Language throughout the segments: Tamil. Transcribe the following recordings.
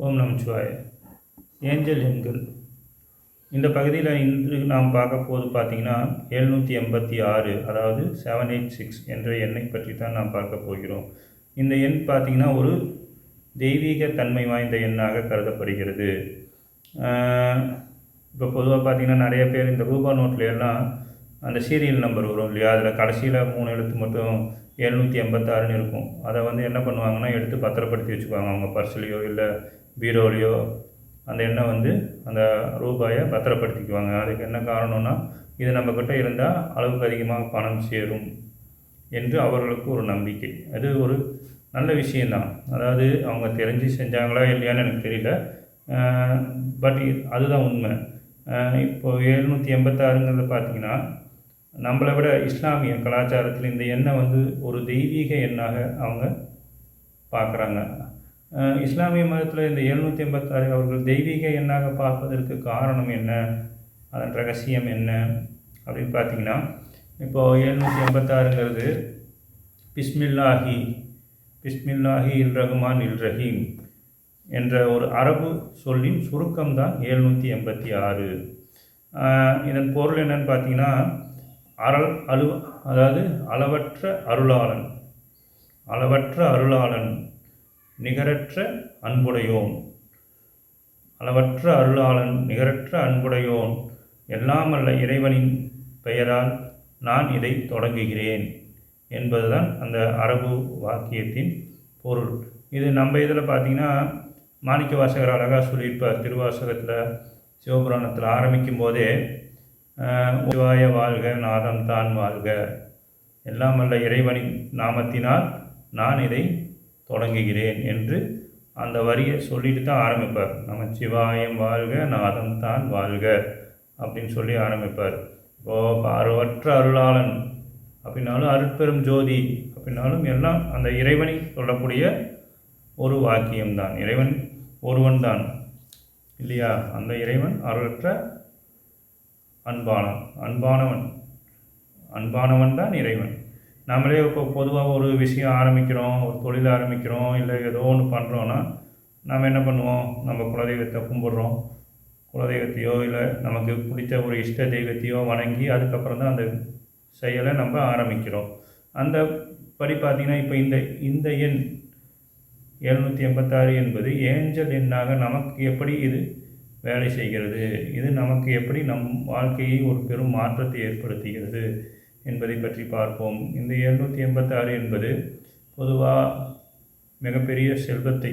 ஓம் நமச்சிவாய. ஏஞ்சல் எண்கள் இந்த பகுதியில் இன்று நாம் பார்க்க போது பார்த்திங்கன்னா 786, அதாவது 786 என்ற எண்ணை பற்றி தான் நாம் பார்க்க போகிறோம். இந்த எண் பார்த்திங்கன்னா ஒரு தெய்வீக தன்மை வாய்ந்த எண்ணாக கருதப்படுகிறது. இப்போ பொதுவாக பார்த்திங்கன்னா நிறைய பேர் இந்த ரூபா நோட்லையெல்லாம் அந்த சீரியல் நம்பர் வரும் இல்லையா, அதில் கடைசியில் 3 எழுத்து மட்டும் 786ன்னு இருக்கும். அதை என்ன பண்ணுவாங்கன்னா எடுத்து பத்திரப்படுத்தி வச்சுக்குவாங்க. அவங்க பர்ஸ்லேயோ இல்லை பீரோலையோ அந்த எண்ணை அந்த ரூபாயை பத்திரப்படுத்திக்குவாங்க. அதுக்கு என்ன காரணம்னா, இது நம்மக்கிட்ட இருந்தால் அளவுக்கு அதிகமாக பணம் சேரும் என்று அவர்களுக்கு ஒரு நம்பிக்கை. அது ஒரு நல்ல விஷயந்தான். அதாவது அவங்க தெரிஞ்சு செஞ்சாங்களா இல்லையான்னு எனக்கு தெரியல, பட் அதுதான் உண்மை. இப்போது 786ங்கிறது பார்த்திங்கன்னா நம்மளை விட இஸ்லாமிய கலாச்சாரத்தில் இந்த எண்ணை ஒரு தெய்வீக எண்ணாக அவங்க பார்க்குறாங்க. இஸ்லாமிய மதத்தில் இந்த 786 அவர்கள் தெய்வீக எண்ணாக பார்ப்பதற்கு காரணம் என்ன, அதன் ரகசியம் என்ன அப்படின்னு பார்த்திங்கன்னா, இப்போது 786ங்கிறது பிஸ்மில்லாஹி இல் ரஹ்மான் இல் ரஹீம் என்ற ஒரு அரபு சொல்லின் சுருக்கம்தான் 786. இதன் பொருள் என்னன்னு பார்த்திங்கன்னா, அதாவது அளவற்ற அருளாளன், நிகரற்ற அன்புடையோன், எல்லாமல்ல இறைவனின் பெயரால் நான் இதை தொடங்குகிறேன் என்பதுதான் அந்த அரபு வாக்கியத்தின் பொருள். இது நம்ம இதில் பார்த்திங்கன்னா மாணிக்க வாசகர் அழகாக சொல்லியிருப்பார். திருவாசகத்தில் சிவபுராணத்தில் ஆரம்பிக்கும் போதே சிவாய வாழ்க நாதம் தான் வாழ்க, எல்லாமல்ல இறைவனின் நாமத்தினால் நான் இதை தொடங்குகிறேன் என்று அந்த வரியை சொல்லிட்டு தான் ஆரம்பிப்பார். நமச்சிவாயம் வாழ்க நாதம் தான் வாழ்க அப்படின்னு சொல்லி ஆரம்பிப்பார். இப்போது அருவற்ற அருளாளன் அப்படின்னாலும் அருட்பெரும் ஜோதி அப்படின்னாலும் எல்லாம் அந்த இறைவனை சொல்லக்கூடிய ஒரு வாக்கியம்தான். இறைவன் ஒருவன் தான் இல்லையா? அந்த இறைவன் அருளற்ற அன்பானவன் தான் இறைவன். நம்மளே இப்போ பொதுவாக ஒரு விஷயம் ஆரம்பிக்கிறோம், ஒரு தொழில் ஆரம்பிக்கிறோம், இல்லை ஏதோ ஒன்று பண்ணுறோன்னா நம்ம என்ன பண்ணுவோம், நம்ம குலதெய்வத்தை கும்பிட்றோம். குலதெய்வத்தையோ இல்லை நமக்கு பிடிச்ச ஒரு இஷ்ட தெய்வத்தையோ வணங்கி அதுக்கப்புறம் தான் அந்த செயலை நம்ம ஆரம்பிக்கிறோம். அந்த படி பார்த்திங்கன்னா இப்போ இந்த எண் 786 என்பது ஏஞ்சல் எண்ணாக நமக்கு எப்படி இது வேலை செய்கிறது, இது நமக்கு எப்படி நம் வாழ்க்கையை ஒரு பெரும் மாற்றத்தை ஏற்படுத்துகிறது என்பதை பற்றி பார்ப்போம். இந்த 786 என்பது பொதுவாக மிகப்பெரிய செல்வத்தை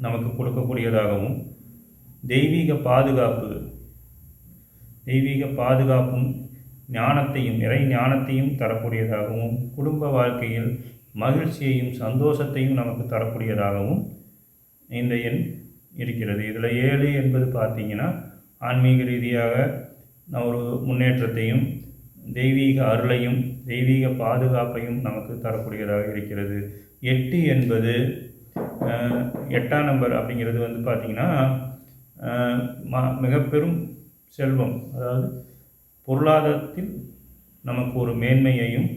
நமக்கு கொடுக்கக்கூடியதாகவும், தெய்வீக பாதுகாப்பும் ஞானத்தையும் இறை ஞானத்தையும் தரக்கூடியதாகவும், குடும்ப வாழ்க்கையில் மகிழ்ச்சியையும் சந்தோஷத்தையும் நமக்கு தரக்கூடியதாகவும் இந்த எண் இருக்கிறது. இதில் 7 என்பது பார்த்திங்கன்னா ஆன்மீக ரீதியாக ஒரு முன்னேற்றத்தையும், தெய்வீக அருளையும், தெய்வீக பாதுகாப்பையும் நமக்கு தரக்கூடியதாக இருக்கிறது. 8 என்பது 8ஆம் நம்பர் அப்படிங்கிறது பார்த்திங்கன்னா மிக பெரும் செல்வம், அதாவது பொருளாதாரத்தில் நமக்கு ஒரு மேன்மையையும்,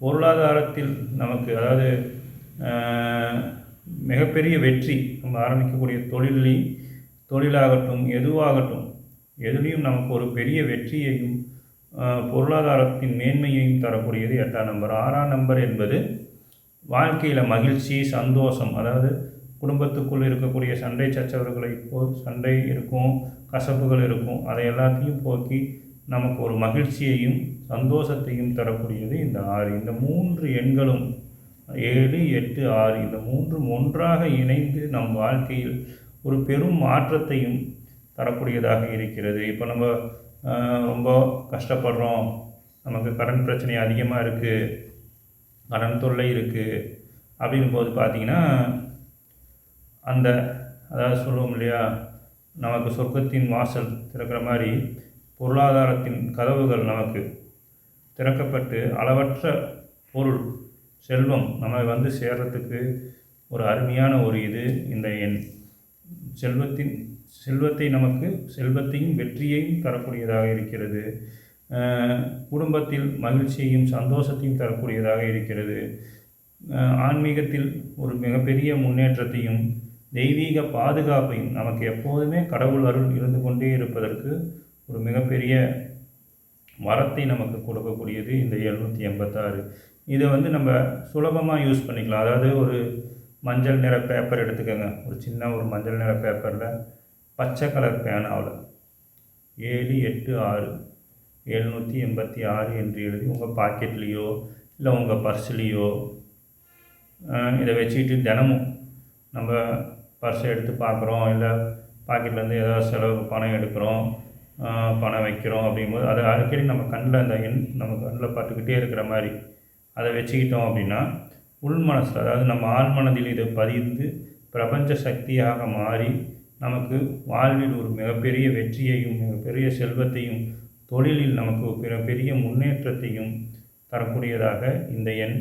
பொருளாதாரத்தில் நமக்கு அதாவது மிகப்பெரிய வெற்றி, நம்ம ஆரம்பிக்கக்கூடிய தொழிலாகட்டும் எதுலேயும் நமக்கு ஒரு பெரிய வெற்றியையும் பொருளாதாரத்தின் மேன்மையையும் தரக்கூடியது 8ஆம் நம்பர். 6ஆம் நம்பர் என்பது வாழ்க்கையில் மகிழ்ச்சி சந்தோஷம், அதாவது குடும்பத்துக்குள் இருக்கக்கூடிய சண்டை சச்சரவுகளை சண்டை இருக்கும், கசப்புகள் இருக்கும், அதை எல்லாத்தையும் போக்கி நமக்கு ஒரு மகிழ்ச்சியையும் சந்தோஷத்தையும் தரக்கூடியது இந்த 6. இந்த 3 எண்களும் 7, 8, 6 இந்த 3 ஒன்றாக இணைந்து நம் வாழ்க்கையில் ஒரு பெரும் மாற்றத்தையும் தரக்கூடியதாக இருக்கிறது. இப்போ நம்ம ரொம்ப கஷ்டப்படுறோம், நமக்கு கடன் பிரச்சனை அதிகமாக இருக்குது, கடன் தொல்லை இருக்குது அப்படின் போது பார்த்திங்கன்னா அதாவது சொல்லுவோம் இல்லையா, நமக்கு சொர்க்கத்தின் வாசல் திறக்கிற மாதிரி பொருளாதாரத்தின் கதவுகள் நமக்கு திறக்கப்பட்டு அளவற்ற பொருள் செல்வம் நம்ம சேர்றதுக்கு ஒரு அருமையான ஒரு இது இந்த எண். செல்வத்தை நமக்கு செல்வத்தையும் வெற்றியையும் தரக்கூடியதாக இருக்கிறது. குடும்பத்தில் மகிழ்ச்சியையும் சந்தோஷத்தையும் தரக்கூடியதாக இருக்கிறது. ஆன்மீகத்தில் ஒரு மிகப்பெரிய முன்னேற்றத்தையும், தெய்வீக பாதுகாப்பையும் நமக்கு எப்போதுமே கடவுள் அருள் இருந்து கொண்டே இருப்பதற்கு ஒரு மிகப்பெரிய வரத்தை நமக்கு கொடுக்கக்கூடியது இந்த 786. இதை நம்ம சுலபமாக யூஸ் பண்ணிக்கலாம். அதாவது ஒரு மஞ்சள் நிற பேப்பர் எடுத்துக்கோங்க. ஒரு சின்ன ஒரு மஞ்சள் நிற பேப்பரில் பச்சை கலர் பேனாவில் 786 786 என்று எழுதி உங்கள் பாக்கெட்லேயோ இல்லை உங்கள் பர்ஸ்லேயோ இதை வச்சுக்கிட்டு தினமும் நம்ம பர்ஸை எடுத்து பார்க்குறோம், இல்லை பாக்கெட்லேருந்து ஏதாவது செலவு பணம் எடுக்கிறோம், பணம் வைக்கிறோம் அப்படிங்கும்போது அதை அடிக்கடி நம்ம கண்ணில் அந்த எண் நம்ம கண்ணில் பட்டுக்கிட்டே இருக்கிற மாதிரி அதை வச்சுக்கிட்டோம் அப்படின்னா உள் மனசில், அதாவது நம்ம ஆழ் மனதில் இதை பதிந்து பிரபஞ்ச சக்தியாக மாறி நமக்கு வாழ்வில் ஒரு மிகப்பெரிய வெற்றியையும் மிகப்பெரிய செல்வத்தையும் தொழிலில் நமக்கு மிகப்பெரிய முன்னேற்றத்தையும் தரக்கூடியதாக இந்த எண்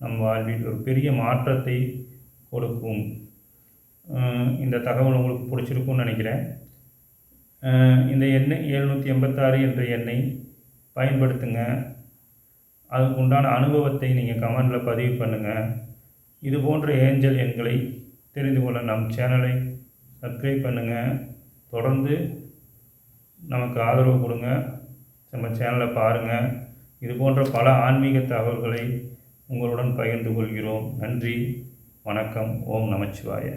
நம் வாழ்வில் ஒரு பெரிய மாற்றத்தை கொடுக்கும். இந்த தகவல் உங்களுக்கு பிடிச்சிருக்கும்னு நினைக்கிறேன். இந்த எண்ணை 786 என்ற எண்ணை பயன்படுத்துங்க. அதுக்கு உண்டான அனுபவத்தை நீங்கள் கமெண்டில் பதிவு பண்ணுங்கள். இது போன்ற ஏஞ்சல் எண்களை தெரிந்து கொள்ள நம் சேனலை சப்ஸ்கிரைப் பண்ணுங்கள். தொடர்ந்து நமக்கு ஆதரவு கொடுங்க. நம்ம சேனலை பாருங்கள். இது போன்ற பல ஆன்மீக தகவல்களை உங்களுடன் பகிர்ந்து கொள்கிறோம். நன்றி, வணக்கம். ஓம் நமச்சிவாய.